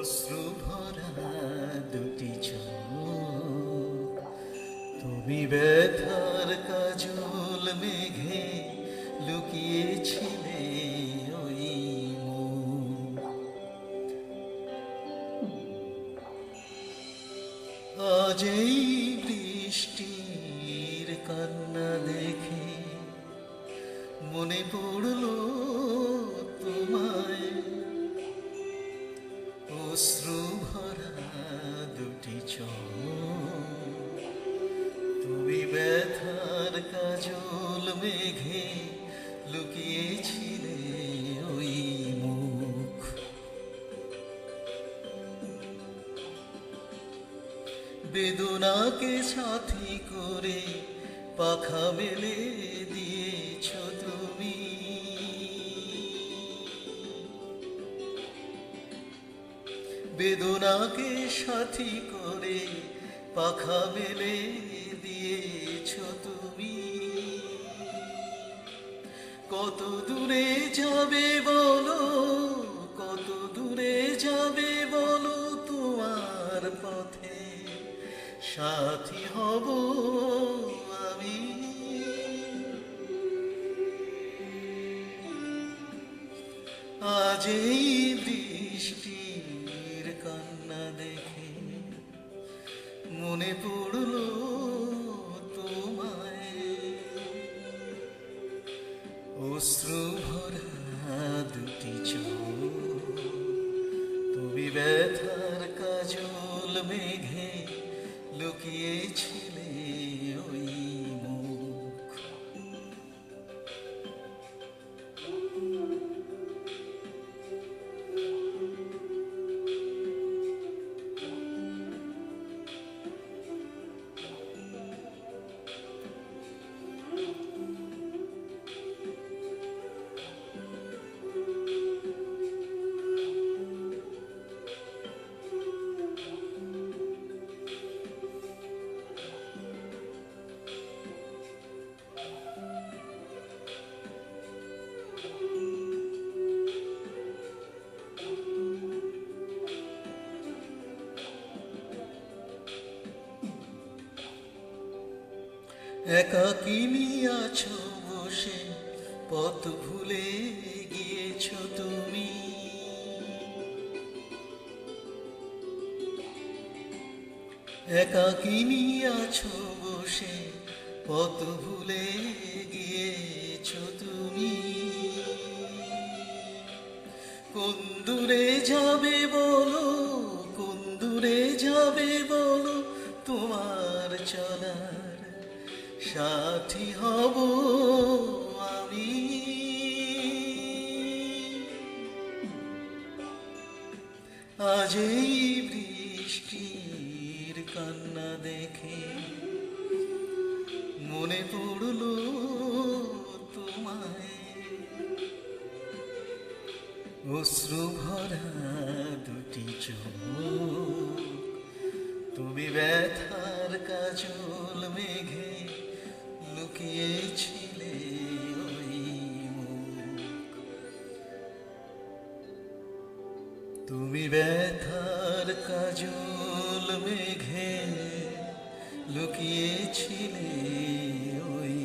অশ্রু ভরা দুটি চোখ, তুমি ব্যথার কাজল মেঘে লুকিয়েছিলে ওই মুখ। আজ এই বৃষ্টির কান্না দেখে মনে পড়লো তোমায়, অশ্রু ভরা দুটি চোখ, তুমি ব্যথার কাজল মেঘে লুকিয়েছিলে ওই মুখ। বেদনাকে সাথী করে পাখা মেলে দিয়েছ তুমি, বেদনাকে সাথী করে পাখা মেলে দিয়েছ তুমি। কত দূরে যাবে বলো, কত দূরে যাবে বলো, তোমার পথে সাথী হব আমি। আজ এই বৃষ্টির কান্না দেখে মনে পড়লো তোমায়, অশ্রু ভরা দুটি চোখ, তুমি ব্যথার কাজল মেঘে লুকিয়েছিলে ওই মুখ। একাকিনী আছো বসে, পথ ভুলে গিয়েছ তুমি, একাকিনী আছো বসে, পথ ভুলে গিয়েছ তুমি। কোন দূরে যাবে বলো, কোন দূরে যাবে বলো, তোমার চলার সাথী হব আমি। আজ এই বৃষ্টির কান্না দেখে মনে পড়লো তোমায়, অশ্রু ভরা দুটি চোখ, তুমি ব্যথার কাজল মেঘে লুকিয়েছিলে ওই মুখ। তুমি ব্যথার কাজল মেঘে লুকিয়েছিলে ওই